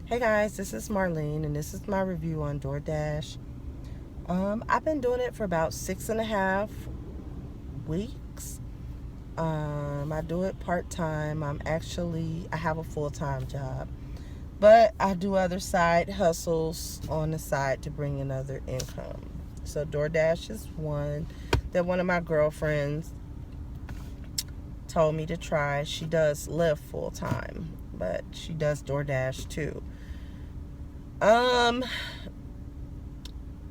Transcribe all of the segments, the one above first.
Hey guys, this is Marlene and this is my review on DoorDash. I've been doing it for about 6.5 weeks. I do it part-time. I have a full-time job, but I do other side hustles on the side to bring in other income. So DoorDash is one that one of my girlfriends told me to try. She does live full-time, but she does DoorDash too. Um,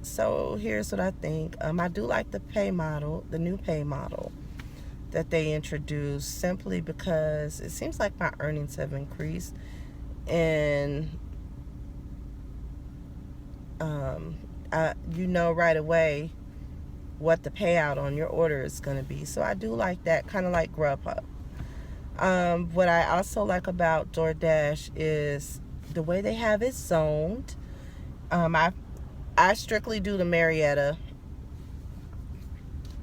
So here's what I think. I do like the pay model, the new pay model that they introduced, simply because it seems like my earnings have increased, and um, you know right away what the payout on your order is going to be. So I do like that, kind of like Grubhub. What I also like about DoorDash is the way they have it zoned. I strictly do the Marietta.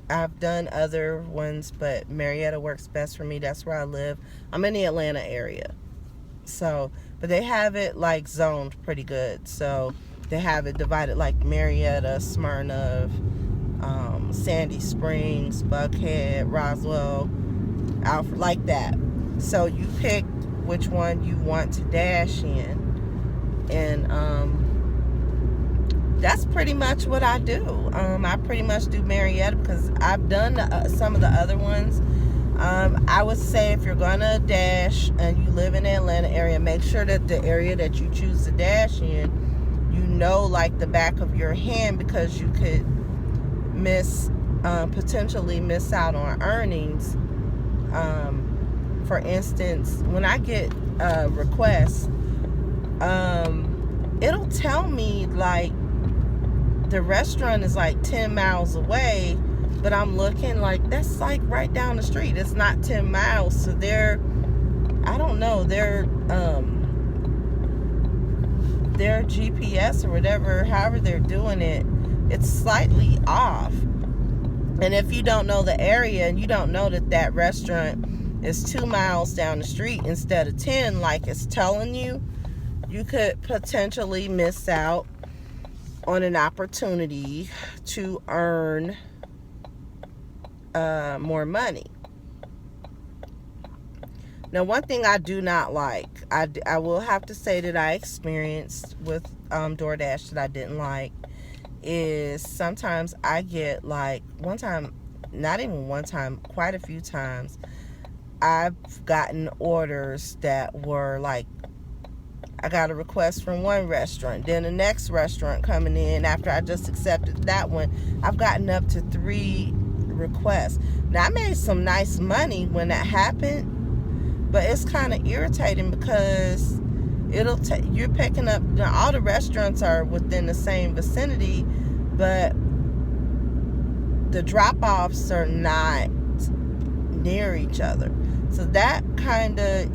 I've done other ones, but Marietta works best for me. That's where I live. I'm in the Atlanta area. So, but they have it like zoned pretty good. So they have it divided like Marietta, Smyrna, Sandy Springs, Buckhead, Roswell, Alfred, like that. So you pick which one you want to dash in. And that's pretty much what I do. I pretty much do Marietta because I've done some of the other ones. I would say if you're gonna dash and you live in the Atlanta area, make sure that the area that you choose to dash in, you know, like the back of your hand, because you could potentially miss out on earnings. For instance, when I get requests, it'll tell me like the restaurant is like 10 miles away, but I'm looking like that's like right down the street. It's not 10 miles. So I don't know, their GPS or whatever, however they're doing it, it's slightly off. And if you don't know the area and you don't know that restaurant is 2 miles down the street instead of 10, like it's telling you, you could potentially miss out on an opportunity to earn more money. Now, one thing I do not like, I will have to say that I experienced with DoorDash that I didn't like, is sometimes I get like one time, not even one time, quite a few times, I've gotten orders that were like, I got a request from one restaurant, then the next restaurant coming in after I just accepted that one, I've gotten up to 3 requests. Now, I made some nice money when that happened, but it's kind of irritating because you're picking up, all the restaurants are within the same vicinity, but the drop-offs are not near each other. So that kind of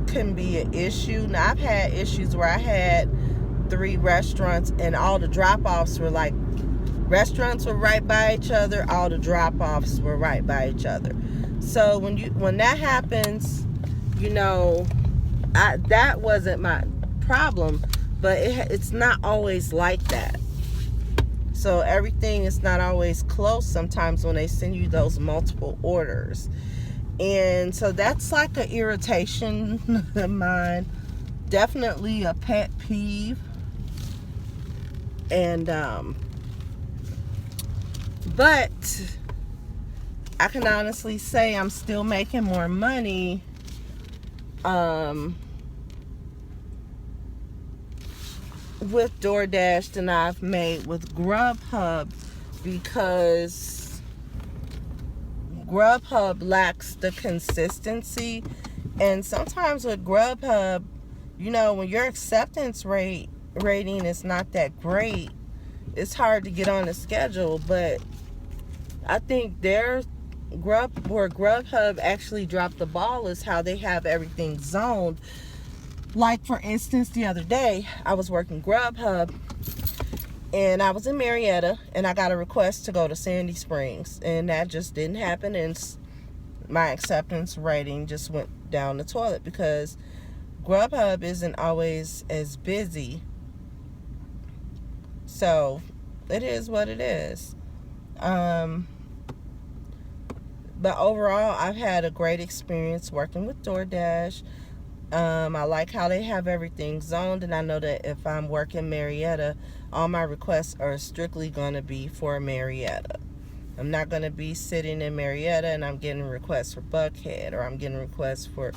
can be an issue. Now, I've had issues where I had 3 restaurants and all the drop-offs were like, restaurants were right by each other, all the drop-offs were right by each other. So when that happens, that wasn't my problem, but it's not always like that. So everything is not always close sometimes when they send you those multiple orders. And so that's like an irritation of mine. Definitely a pet peeve. And but I can honestly say I'm still making more money with DoorDash than I've made with Grubhub, because Grubhub lacks the consistency. And sometimes with Grubhub, when your acceptance rating is not that great, it's hard to get on the schedule. But I think where Grubhub actually dropped the ball is how they have everything zoned. Like, for instance, the other day, I was working Grubhub, and I was in Marietta, and I got a request to go to Sandy Springs, and that just didn't happen. And my acceptance rating just went down the toilet because Grubhub isn't always as busy. So it is what it is. But overall, I've had a great experience working with DoorDash. I like how they have everything zoned, and I know that if I'm working Marietta, all my requests are strictly going to be for Marietta. I'm not going to be sitting in Marietta and I'm getting requests for Buckhead, or I'm getting requests for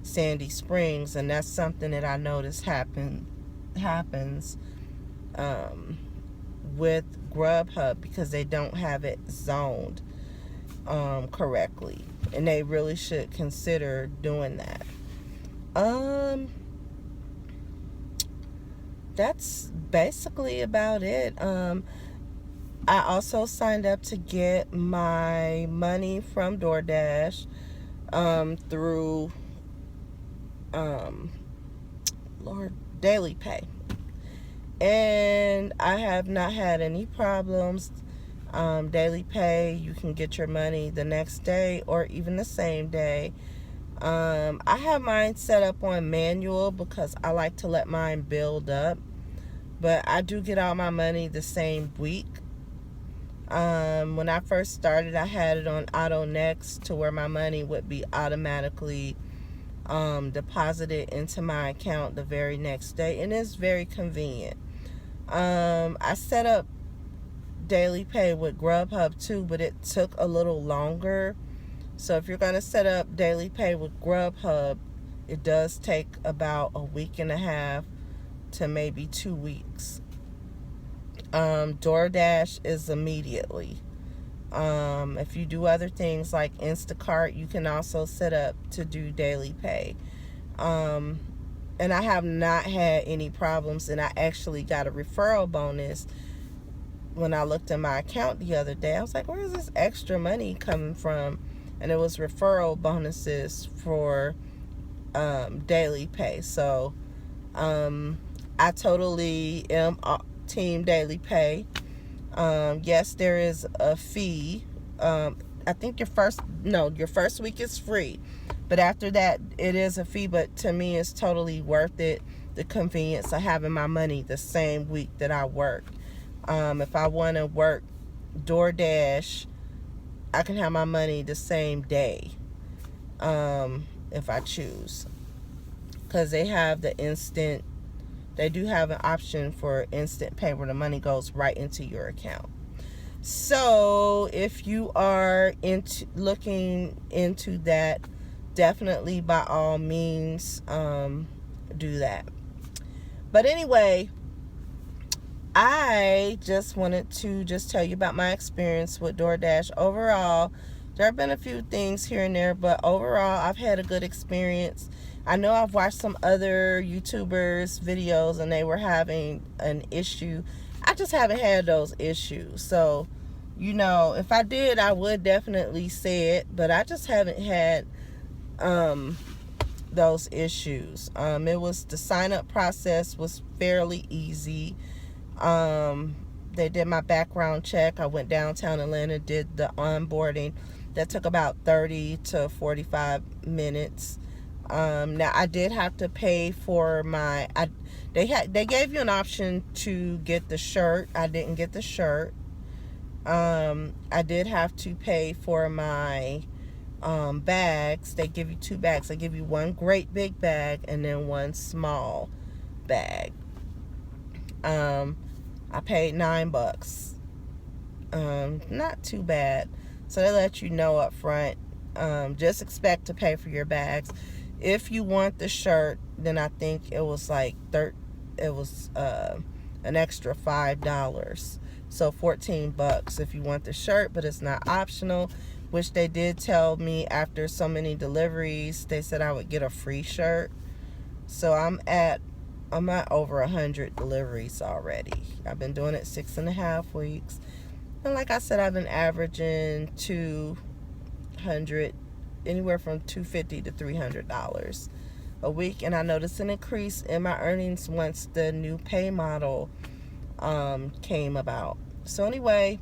Sandy Springs, and that's something that I notice happens with Grubhub because they don't have it zoned correctly, and they really should consider doing that. That's basically about it. I also signed up to get my money from DoorDash through Daily Pay, and I have not had any problems. Daily Pay, you can get your money the next day or even the same day. I have mine set up on manual because I like to let mine build up, but I do get all my money the same week. When I first started, I had it on AutoNext to where my money would be automatically deposited into my account the very next day, and it's very convenient. I set up Daily Pay with Grubhub too, but it took a little longer. So if you're going to set up Daily Pay with Grubhub, it does take about a week and a half to maybe 2 weeks. DoorDash is immediately. If you do other things like Instacart, you can also set up to do Daily Pay. And I have not had any problems, and I actually got a referral bonus when I looked at my account the other day. I was like, where is this extra money coming from? And it was referral bonuses for Daily Pay. So I totally am Team Daily Pay. Yes, there is a fee. I think your first week is free, but after that it is a fee. But to me, it's totally worth it. The convenience of having my money the same week that I work. If I want to work DoorDash, I can have my money the same day if I choose, because they have they do have an option for instant pay where the money goes right into your account. So if you are looking into that, definitely by all means do that. But anyway, I just wanted to tell you about my experience with DoorDash. Overall, there have been a few things here and there, but overall, I've had a good experience. I know I've watched some other YouTubers' videos and they were having an issue. I just haven't had those issues. So, if I did, I would definitely say it, but I just haven't had those issues. The sign-up process was fairly easy. They did my background check. I went downtown Atlanta, did the onboarding. That took about 30 to 45 minutes. Now I did have to pay for they gave you an option to get the shirt. I didn't get the shirt. I did have to pay for my bags. They give you 2 bags. They give you one great big bag and then one small bag. I paid $9. Not too bad. So they let you know up front. Just expect to pay for your bags. If you want the shirt, then I think it was like an extra $5. So $14 if you want the shirt, but it's not optional, which they did tell me after so many deliveries, they said I would get a free shirt. So I'm at over 100 deliveries already. I've been doing it 6.5 weeks. And like I said, I've been averaging anywhere from $250 to $300 a week. And I noticed an increase in my earnings once the new pay model came about. So anyway,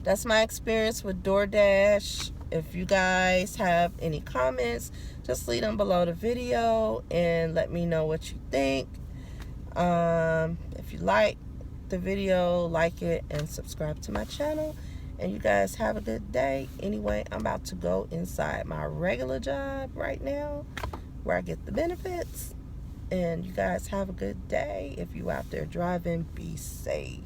that's my experience with DoorDash. If you guys have any comments, just leave them below the video and let me know what you think. If you like the video, like it and subscribe to my channel. And you guys have a good day. Anyway, I'm about to go inside my regular job right now where I get the benefits. And you guys have a good day. If you out there driving, be safe.